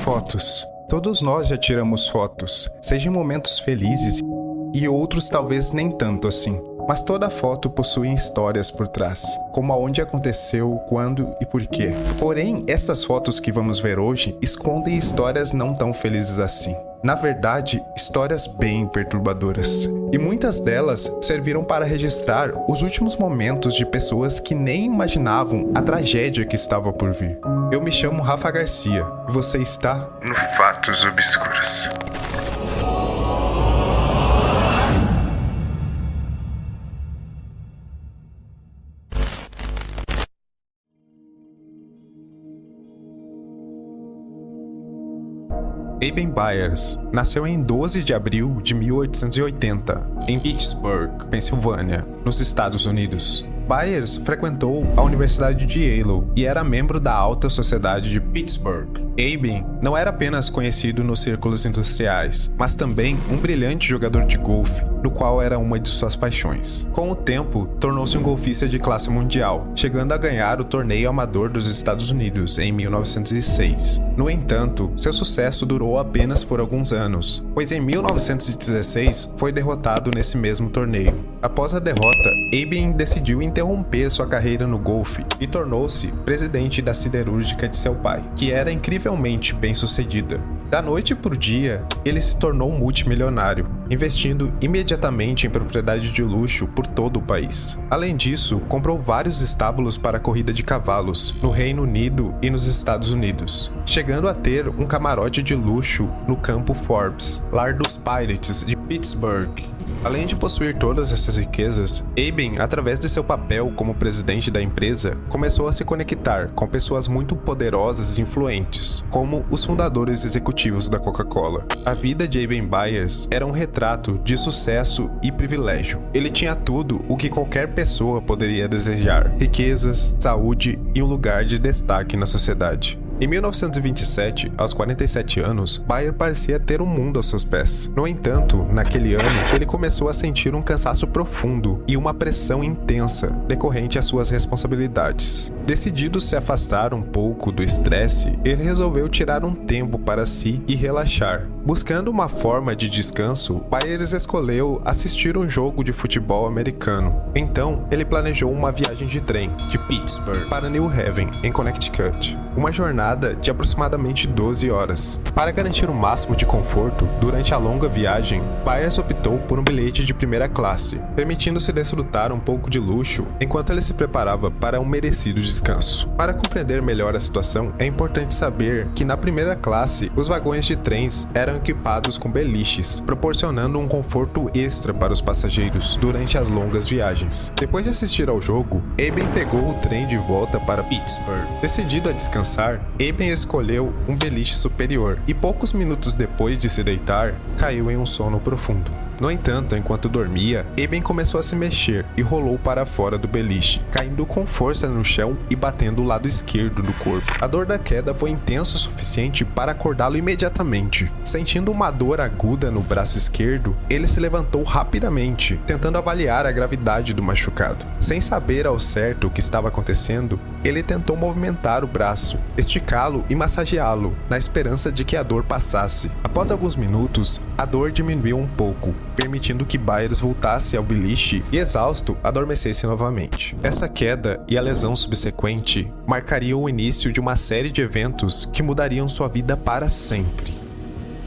Fotos. Todos nós já tiramos fotos, seja em momentos felizes e outros talvez nem tanto assim. Mas toda foto possui histórias por trás, como aonde aconteceu, quando e por quê. Porém, estas fotos que vamos ver hoje escondem histórias não tão felizes assim. Na verdade, histórias bem perturbadoras. E muitas delas serviram para registrar os últimos momentos de pessoas que nem imaginavam a tragédia que estava por vir. Eu me chamo Rafa Garcia e você está no Fatos Obscuros. Aben Byers nasceu em 12 de abril de 1880, em Pittsburgh, Pensilvânia, nos Estados Unidos. Byers frequentou a Universidade de Yale e era membro da alta sociedade de Pittsburgh. Aben não era apenas conhecido nos círculos industriais, mas também um brilhante jogador de golfe, no qual era uma de suas paixões. Com o tempo, tornou-se um golfista de classe mundial, chegando a ganhar o torneio amador dos Estados Unidos em 1906. No entanto, seu sucesso durou apenas por alguns anos, pois em 1916 foi derrotado nesse mesmo torneio. Após a derrota, Aben decidiu interromper sua carreira no golfe e tornou-se presidente da siderúrgica de seu pai, que era incrivelmente bem-sucedida. Da noite por dia, ele se tornou multimilionário, investindo imediatamente em propriedade de luxo por todo o país. Além disso, comprou vários estábulos para corrida de cavalos no Reino Unido e nos Estados Unidos, chegando a ter um camarote de luxo no campo Forbes, lar dos Pirates de Pittsburgh. Além de possuir todas essas riquezas, Aben, através de seu papel como presidente da empresa, começou a se conectar com pessoas muito poderosas e influentes, como os fundadores executivos da Coca-Cola. A vida de Aben Byers era um retrato de sucesso e privilégio. Ele tinha tudo o que qualquer pessoa poderia desejar: riquezas, saúde e um lugar de destaque na sociedade. Em 1927, aos 47 anos, Byers parecia ter o mundo aos seus pés. No entanto, naquele ano, ele começou a sentir um cansaço profundo e uma pressão intensa decorrente às suas responsabilidades. Decidido se afastar um pouco do estresse, ele resolveu tirar um tempo para si e relaxar. Buscando uma forma de descanso, Byers escolheu assistir um jogo de futebol americano. Então, ele planejou uma viagem de trem de Pittsburgh para New Haven, em Connecticut. Uma jornada de aproximadamente 12 horas. Para garantir o máximo de conforto durante a longa viagem, Byers optou por um bilhete de primeira classe, permitindo-se desfrutar um pouco de luxo enquanto ele se preparava para um merecido descanso. Para compreender melhor a situação, é importante saber que na primeira classe, os vagões de trens eram equipados com beliches, proporcionando um conforto extra para os passageiros durante as longas viagens. Depois de assistir ao jogo, Aben pegou o trem de volta para Pittsburgh. Decidido a descansar, Aben escolheu um beliche superior e poucos minutos depois de se deitar, caiu em um sono profundo. No entanto, enquanto dormia, Aben começou a se mexer e rolou para fora do beliche, caindo com força no chão e batendo o lado esquerdo do corpo. A dor da queda foi intensa o suficiente para acordá-lo imediatamente. Sentindo uma dor aguda no braço esquerdo, ele se levantou rapidamente, tentando avaliar a gravidade do machucado. Sem saber ao certo o que estava acontecendo, ele tentou movimentar o braço, esticá-lo e massageá-lo, na esperança de que a dor passasse. Após alguns minutos, a dor diminuiu um pouco, permitindo que Byers voltasse ao beliche e, exausto, adormecesse novamente. Essa queda e a lesão subsequente marcariam o início de uma série de eventos que mudariam sua vida para sempre.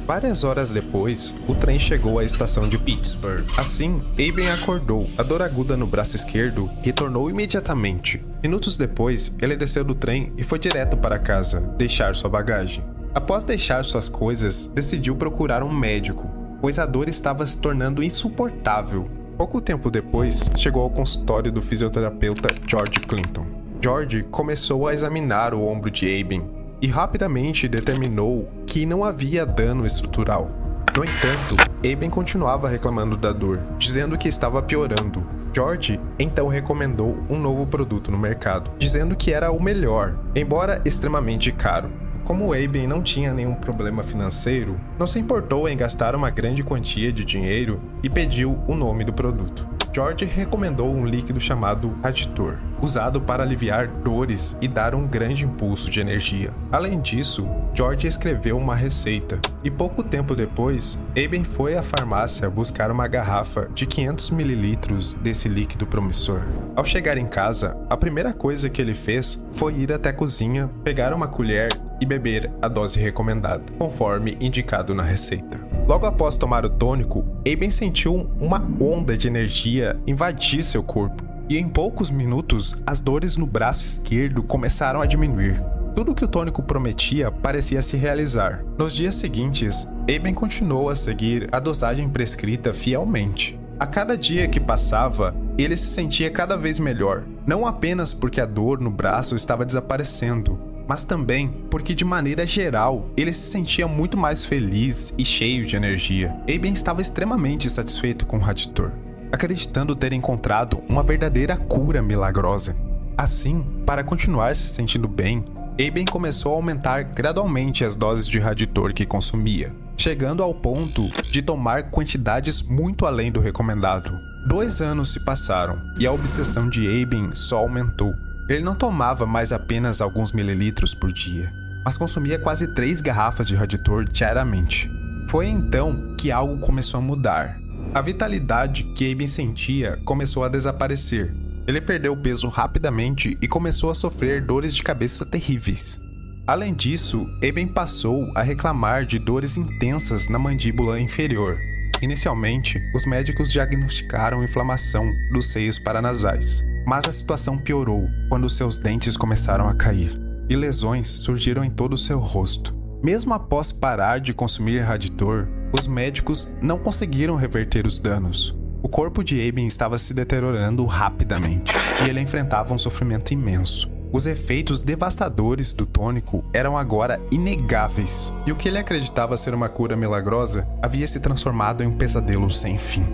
Várias horas depois, o trem chegou à estação de Pittsburgh. Assim, Aben acordou. A dor aguda no braço esquerdo retornou imediatamente. Minutos depois, ele desceu do trem e foi direto para casa, deixar sua bagagem. Após deixar suas coisas, decidiu procurar um médico, pois a dor estava se tornando insuportável. Pouco tempo depois, chegou ao consultório do fisioterapeuta George Clinton. George começou a examinar o ombro de Aben e rapidamente determinou que não havia dano estrutural. No entanto, Aben continuava reclamando da dor, dizendo que estava piorando. George então recomendou um novo produto no mercado, dizendo que era o melhor, embora extremamente caro. Como Aben não tinha nenhum problema financeiro, não se importou em gastar uma grande quantia de dinheiro e pediu o nome do produto. George recomendou um líquido chamado Raditor, usado para aliviar dores e dar um grande impulso de energia. Além disso, George escreveu uma receita, e pouco tempo depois, Aben foi à farmácia buscar uma garrafa de 500 ml desse líquido promissor. Ao chegar em casa, a primeira coisa que ele fez foi ir até a cozinha, pegar uma colher e beber a dose recomendada, conforme indicado na receita. Logo após tomar o tônico, Aben sentiu uma onda de energia invadir seu corpo, e em poucos minutos, as dores no braço esquerdo começaram a diminuir. Tudo o que o tônico prometia parecia se realizar. Nos dias seguintes, Aben continuou a seguir a dosagem prescrita fielmente. A cada dia que passava, ele se sentia cada vez melhor, não apenas porque a dor no braço estava desaparecendo, mas também porque, de maneira geral, ele se sentia muito mais feliz e cheio de energia. Aben estava extremamente satisfeito com o Raditor, acreditando ter encontrado uma verdadeira cura milagrosa. Assim, para continuar se sentindo bem, Aben começou a aumentar gradualmente as doses de Raditor que consumia, chegando ao ponto de tomar quantidades muito além do recomendado. 2 anos se passaram e a obsessão de Aben só aumentou. Ele não tomava mais apenas alguns mililitros por dia, mas consumia quase 3 garrafas de Raditor diariamente. Foi então que algo começou a mudar. A vitalidade que Aben sentia começou a desaparecer. Ele perdeu peso rapidamente e começou a sofrer dores de cabeça terríveis. Além disso, Aben passou a reclamar de dores intensas na mandíbula inferior. Inicialmente, os médicos diagnosticaram inflamação dos seios paranasais, mas a situação piorou quando seus dentes começaram a cair, e lesões surgiram em todo o seu rosto. Mesmo após parar de consumir Raditor, os médicos não conseguiram reverter os danos. O corpo de Aben estava se deteriorando rapidamente, e ele enfrentava um sofrimento imenso. Os efeitos devastadores do tônico eram agora inegáveis, e o que ele acreditava ser uma cura milagrosa havia se transformado em um pesadelo sem fim.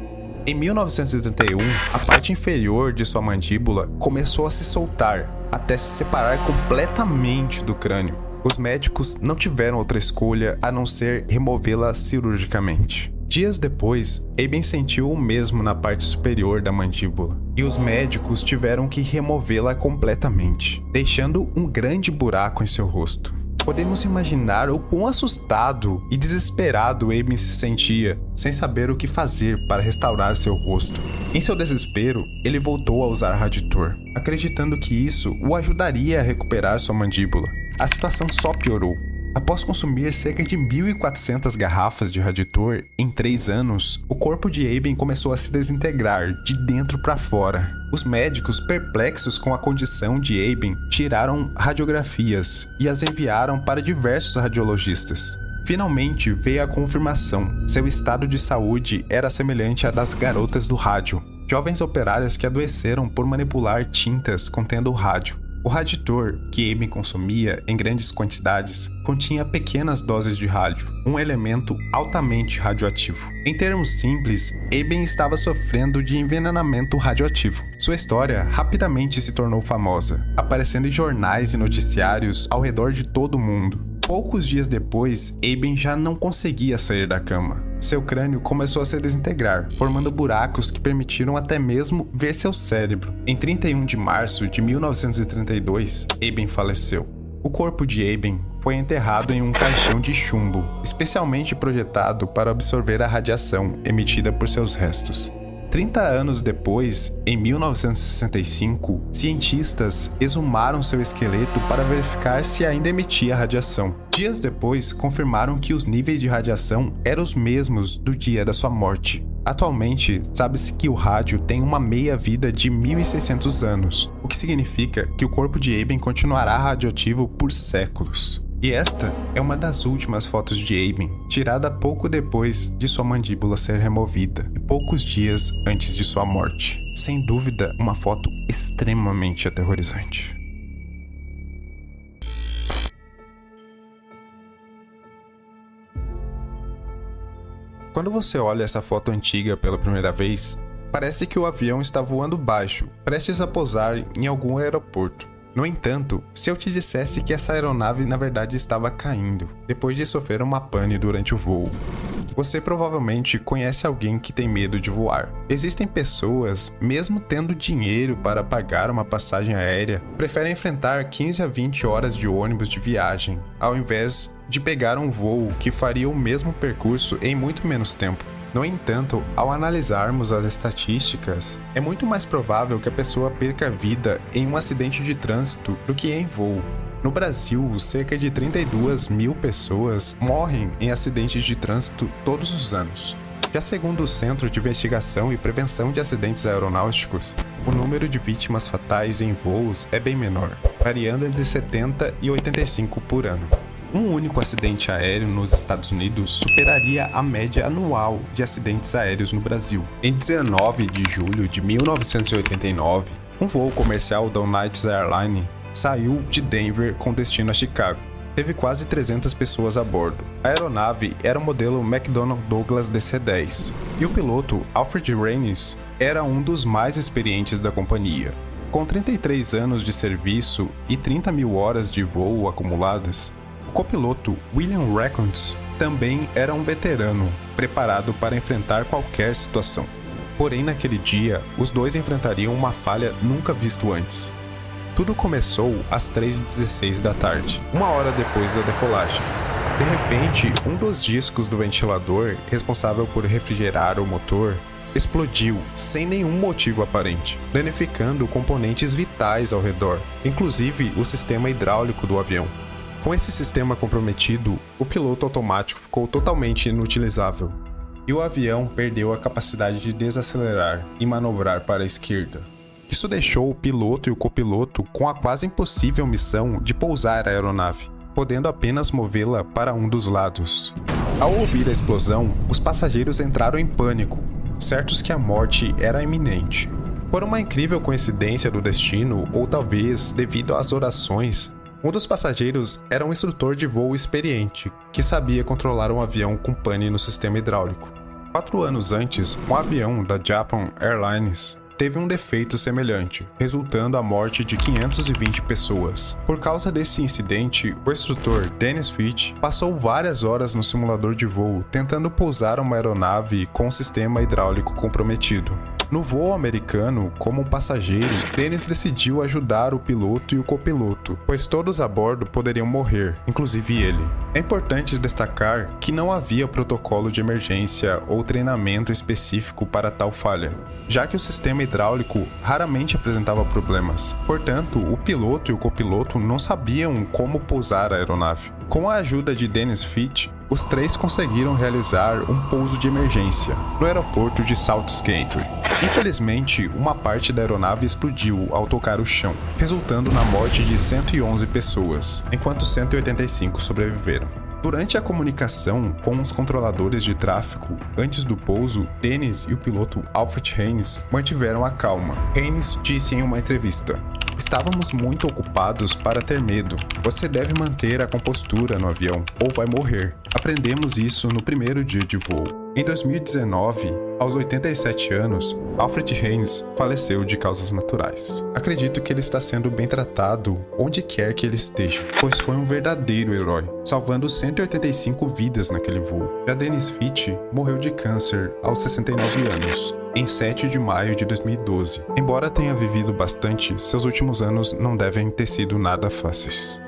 Em 1931, a parte inferior de sua mandíbula começou a se soltar, até se separar completamente do crânio. Os médicos não tiveram outra escolha a não ser removê-la cirurgicamente. Dias depois, Aben sentiu o mesmo na parte superior da mandíbula, e os médicos tiveram que removê-la completamente, deixando um grande buraco em seu rosto. Podemos imaginar o quão assustado e desesperado Aben se sentia, sem saber o que fazer para restaurar seu rosto. Em seu desespero, ele voltou a usar Raditor, acreditando que isso o ajudaria a recuperar sua mandíbula. A situação só piorou. Após consumir cerca de 1.400 garrafas de Raditor em 3 anos, o corpo de Aben começou a se desintegrar de dentro para fora. Os médicos, perplexos com a condição de Aben, tiraram radiografias e as enviaram para diversos radiologistas. Finalmente veio a confirmação: seu estado de saúde era semelhante à das garotas do rádio, jovens operárias que adoeceram por manipular tintas contendo o rádio. O Raditor, que Aben consumia em grandes quantidades, continha pequenas doses de rádio, um elemento altamente radioativo. Em termos simples, Aben estava sofrendo de envenenamento radioativo. Sua história rapidamente se tornou famosa, aparecendo em jornais e noticiários ao redor de todo o mundo. Poucos dias depois, Aben já não conseguia sair da cama. Seu crânio começou a se desintegrar, formando buracos que permitiram até mesmo ver seu cérebro. Em 31 de março de 1932, Aben faleceu. O corpo de Aben foi enterrado em um caixão de chumbo, especialmente projetado para absorver a radiação emitida por seus restos. 30 anos depois, em 1965, cientistas exumaram seu esqueleto para verificar se ainda emitia radiação. Dias depois, confirmaram que os níveis de radiação eram os mesmos do dia da sua morte. Atualmente, sabe-se que o rádio tem uma meia-vida de 1.600 anos, o que significa que o corpo de Aben continuará radioativo por séculos. E esta é uma das últimas fotos de Aben, tirada pouco depois de sua mandíbula ser removida, e poucos dias antes de sua morte. Sem dúvida, uma foto extremamente aterrorizante. Quando você olha essa foto antiga pela primeira vez, parece que o avião está voando baixo, prestes a pousar em algum aeroporto. No entanto, se eu te dissesse que essa aeronave na verdade estava caindo, depois de sofrer uma pane durante o voo. Você provavelmente conhece alguém que tem medo de voar. Existem pessoas, mesmo tendo dinheiro para pagar uma passagem aérea, preferem enfrentar 15 a 20 horas de ônibus de viagem, ao invés de pegar um voo que faria o mesmo percurso em muito menos tempo. No entanto, ao analisarmos as estatísticas, é muito mais provável que a pessoa perca a vida em um acidente de trânsito do que em voo. No Brasil, cerca de 32 mil pessoas morrem em acidentes de trânsito todos os anos. Já segundo o Centro de Investigação e Prevenção de Acidentes Aeronáuticos, o número de vítimas fatais em voos é bem menor, variando entre 70 e 85 por ano. Um único acidente aéreo nos Estados Unidos superaria a média anual de acidentes aéreos no Brasil. Em 19 de julho de 1989, um voo comercial da United Airlines saiu de Denver com destino a Chicago. Teve quase 300 pessoas a bordo. A aeronave era o modelo McDonnell Douglas DC-10 e o piloto Alfred Haynes era um dos mais experientes da companhia. Com 33 anos de serviço e 30 mil horas de voo acumuladas, o copiloto William Rackons também era um veterano, preparado para enfrentar qualquer situação. Porém, naquele dia, os dois enfrentariam uma falha nunca vista antes. Tudo começou às 3h16 da tarde, uma hora depois da decolagem. De repente, um dos discos do ventilador, responsável por refrigerar o motor, explodiu sem nenhum motivo aparente, danificando componentes vitais ao redor, inclusive o sistema hidráulico do avião. Com esse sistema comprometido, o piloto automático ficou totalmente inutilizável, e o avião perdeu a capacidade de desacelerar e manobrar para a esquerda. Isso deixou o piloto e o copiloto com a quase impossível missão de pousar a aeronave, podendo apenas movê-la para um dos lados. Ao ouvir a explosão, os passageiros entraram em pânico, certos que a morte era iminente. Por uma incrível coincidência do destino, ou talvez devido às orações, um dos passageiros era um instrutor de voo experiente, que sabia controlar um avião com pane no sistema hidráulico. 4 anos antes, um avião da Japan Airlines teve um defeito semelhante, resultando a morte de 520 pessoas. Por causa desse incidente, o instrutor Dennis Fitch passou várias horas no simulador de voo tentando pousar uma aeronave com o sistema hidráulico comprometido. No voo americano, como um passageiro, Dennis decidiu ajudar o piloto e o copiloto, pois todos a bordo poderiam morrer, inclusive ele. É importante destacar que não havia protocolo de emergência ou treinamento específico para tal falha, já que o sistema hidráulico raramente apresentava problemas. Portanto, o piloto e o copiloto não sabiam como pousar a aeronave. Com a ajuda de Dennis Fitch, os três conseguiram realizar um pouso de emergência no aeroporto de South Gateway. Infelizmente, uma parte da aeronave explodiu ao tocar o chão, resultando na morte de 111 pessoas, enquanto 185 sobreviveram. Durante a comunicação com os controladores de tráfego antes do pouso, Dennis e o piloto Alfred Haynes mantiveram a calma. Haynes disse em uma entrevista: "Estávamos muito ocupados para ter medo. Você deve manter a compostura no avião, ou vai morrer. Aprendemos isso no primeiro dia de voo." Em 2019, aos 87 anos, Alfred Haynes faleceu de causas naturais. Acredito que ele está sendo bem tratado onde quer que ele esteja, pois foi um verdadeiro herói, salvando 185 vidas naquele voo. Já Dennis Fitch morreu de câncer aos 69 anos. Em 7 de maio de 2012. Embora tenha vivido bastante, seus últimos anos não devem ter sido nada fáceis.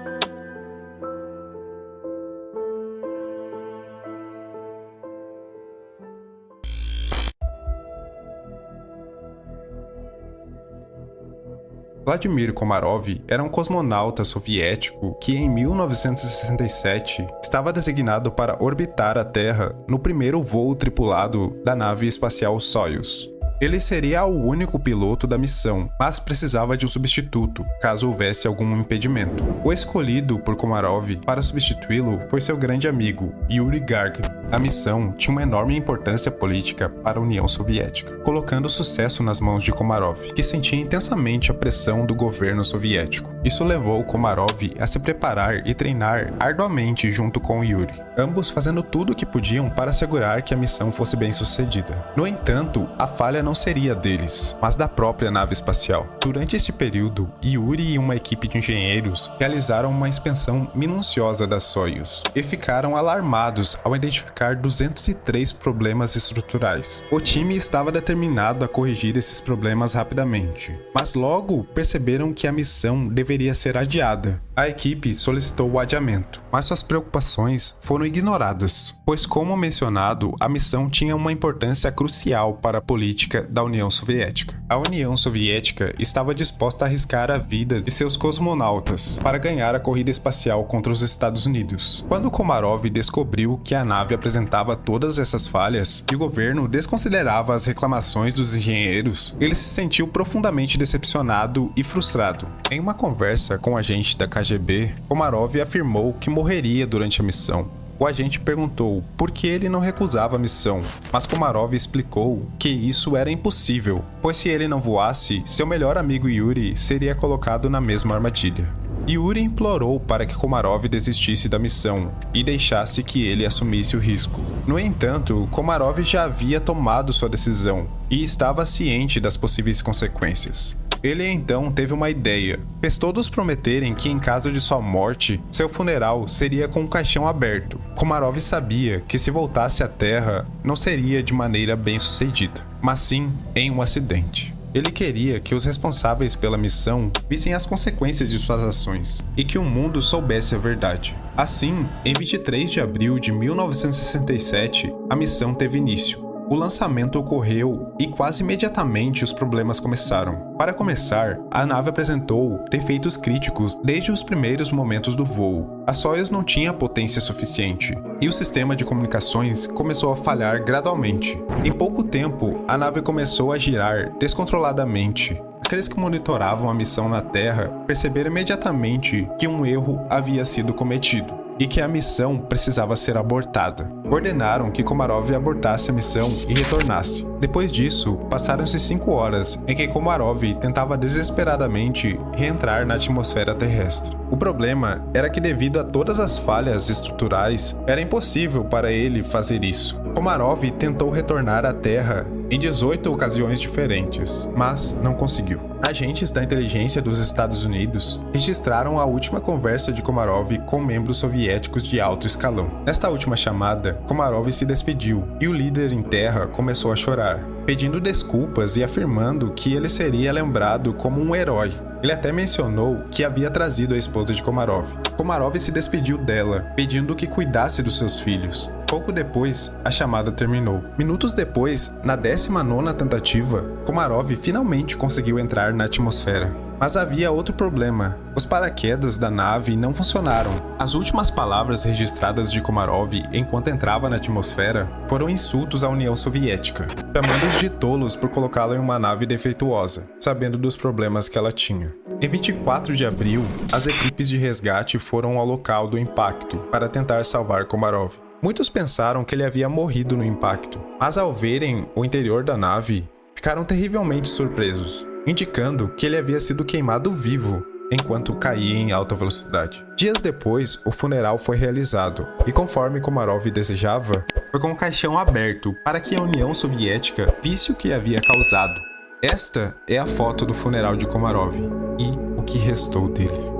Vladimir Komarov era um cosmonauta soviético que, em 1967, estava designado para orbitar a Terra no primeiro voo tripulado da nave espacial Soyuz. Ele seria o único piloto da missão, mas precisava de um substituto, caso houvesse algum impedimento. O escolhido por Komarov para substituí-lo foi seu grande amigo, Yuri Gagarin. A missão tinha uma enorme importância política para a União Soviética, colocando o sucesso nas mãos de Komarov, que sentia intensamente a pressão do governo soviético. Isso levou Komarov a se preparar e treinar arduamente junto com Yuri, ambos fazendo tudo o que podiam para assegurar que a missão fosse bem sucedida. No entanto, a falha não não seria deles, mas da própria nave espacial. Durante esse período, Yuri e uma equipe de engenheiros realizaram uma inspeção minuciosa da Soyuz e ficaram alarmados ao identificar 203 problemas estruturais. O time estava determinado a corrigir esses problemas rapidamente, mas logo perceberam que a missão deveria ser adiada. A equipe solicitou o adiamento, mas suas preocupações foram ignoradas, pois, como mencionado, a missão tinha uma importância crucial para a política da União Soviética. A União Soviética estava disposta a arriscar a vida de seus cosmonautas para ganhar a corrida espacial contra os Estados Unidos. Quando Komarov descobriu que a nave apresentava todas essas falhas e o governo desconsiderava as reclamações dos engenheiros, ele se sentiu profundamente decepcionado e frustrado. Em uma conversa com o agente da KGB, Komarov afirmou que morreria durante a missão. O agente perguntou por que ele não recusava a missão, mas Komarov explicou que isso era impossível, pois se ele não voasse, seu melhor amigo Yuri seria colocado na mesma armadilha. Yuri implorou para que Komarov desistisse da missão e deixasse que ele assumisse o risco. No entanto, Komarov já havia tomado sua decisão e estava ciente das possíveis consequências. Ele então teve uma ideia. Fez todos prometerem que em caso de sua morte, seu funeral seria com o caixão aberto. Komarov sabia que se voltasse à Terra, não seria de maneira bem-sucedida, mas sim em um acidente. Ele queria que os responsáveis pela missão vissem as consequências de suas ações e que o mundo soubesse a verdade. Assim, em 23 de abril de 1967, a missão teve início. O lançamento ocorreu e quase imediatamente os problemas começaram. Para começar, a nave apresentou defeitos críticos desde os primeiros momentos do voo. A Soyuz não tinha potência suficiente e o sistema de comunicações começou a falhar gradualmente. Em pouco tempo, a nave começou a girar descontroladamente. Aqueles que monitoravam a missão na Terra perceberam imediatamente que um erro havia sido cometido e que a missão precisava ser abortada. Ordenaram que Komarov abortasse a missão e retornasse. Depois disso, passaram-se 5 horas em que Komarov tentava desesperadamente reentrar na atmosfera terrestre. O problema era que, devido a todas as falhas estruturais, era impossível para ele fazer isso. Komarov tentou retornar à Terra em 18 ocasiões diferentes, mas não conseguiu. Agentes da inteligência dos Estados Unidos registraram a última conversa de Komarov com membros soviéticos de alto escalão. Nesta última chamada, Komarov se despediu e o líder em terra começou a chorar, pedindo desculpas e afirmando que ele seria lembrado como um herói. Ele até mencionou que havia trazido a esposa de Komarov. Komarov se despediu dela, pedindo que cuidasse dos seus filhos. Pouco depois, a chamada terminou. Minutos depois, na 19ª tentativa, Komarov finalmente conseguiu entrar na atmosfera. Mas havia outro problema. Os paraquedas da nave não funcionaram. As últimas palavras registradas de Komarov enquanto entrava na atmosfera foram insultos à União Soviética, chamando-os de tolos por colocá-la em uma nave defeituosa, sabendo dos problemas que ela tinha. Em 24 de abril, as equipes de resgate foram ao local do impacto para tentar salvar Komarov. Muitos pensaram que ele havia morrido no impacto, mas ao verem o interior da nave, ficaram terrivelmente surpresos, indicando que ele havia sido queimado vivo enquanto caía em alta velocidade. Dias depois, o funeral foi realizado, e conforme Komarov desejava, foi com o caixão aberto para que a União Soviética visse o que havia causado. Esta é a foto do funeral de Komarov e o que restou dele.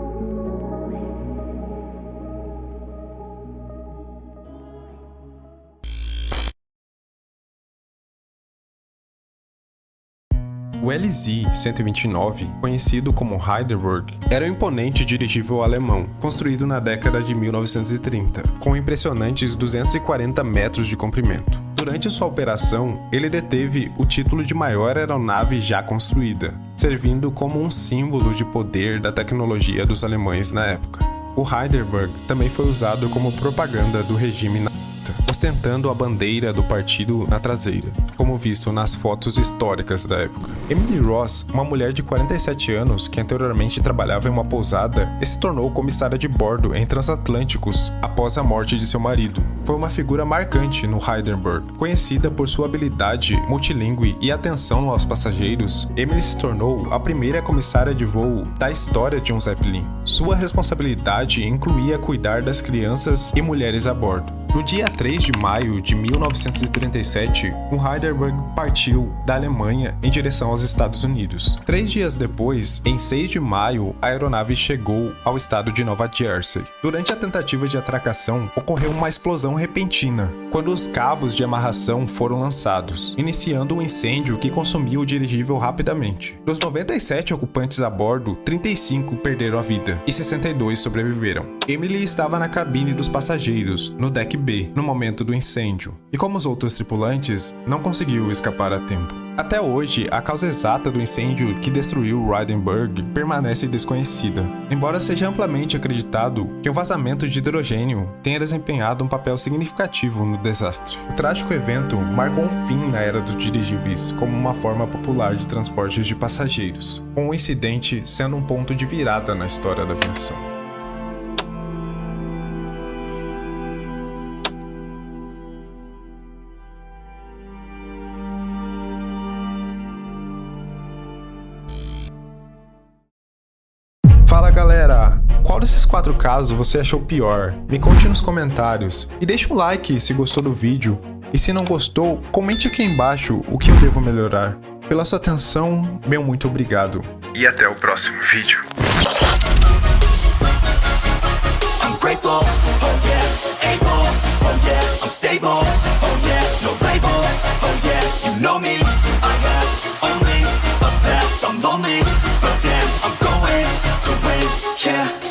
O LZ-129, conhecido como Hindenburg, era um imponente dirigível alemão, construído na década de 1930, com impressionantes 240 metros de comprimento. Durante sua operação, ele deteve o título de maior aeronave já construída, servindo como um símbolo de poder da tecnologia dos alemães na época. O Hindenburg também foi usado como propaganda do regime nazista, ostentando a bandeira do partido na traseira, como visto nas fotos históricas da época. Emily Ross, uma mulher de 47 anos que anteriormente trabalhava em uma pousada e se tornou comissária de bordo em transatlânticos após a morte de seu marido, foi uma figura marcante no Hindenburg. Conhecida por sua habilidade multilingüe e atenção aos passageiros, Emily se tornou a primeira comissária de voo da história de um Zeppelin. Sua responsabilidade incluía cuidar das crianças e mulheres a bordo. No dia 3 de maio de 1937, um Hindenburg partiu da Alemanha em direção aos Estados Unidos. 3 dias depois, em 6 de maio, a aeronave chegou ao estado de Nova Jersey. Durante a tentativa de atracação, ocorreu uma explosão repentina, quando os cabos de amarração foram lançados, iniciando um incêndio que consumiu o dirigível rapidamente. Dos 97 ocupantes a bordo, 35 perderam a vida e 62 sobreviveram. Emily estava na cabine dos passageiros, no deck B, no momento do incêndio, e como os outros tripulantes, não conseguiu escapar a tempo. Até hoje, a causa exata do incêndio que destruiu o Hindenburg permanece desconhecida, embora seja amplamente acreditado que um vazamento de hidrogênio tenha desempenhado um papel significativo no desastre. O trágico evento marcou um fim na era dos dirigíveis como uma forma popular de transporte de passageiros, com o incidente sendo um ponto de virada na história da aviação. Fala galera, qual desses 4 casos você achou pior? Me conte nos comentários e deixa um like se gostou do vídeo e se não gostou, comente aqui embaixo o que eu devo melhorar. Pela sua atenção, meu muito obrigado e até o próximo vídeo. Grateful, oh yeah, able, oh yeah, I'm stable, oh yeah, no label, oh yeah, you know me, I have only a path, I'm lonely, but damn, I'm going to win, yeah.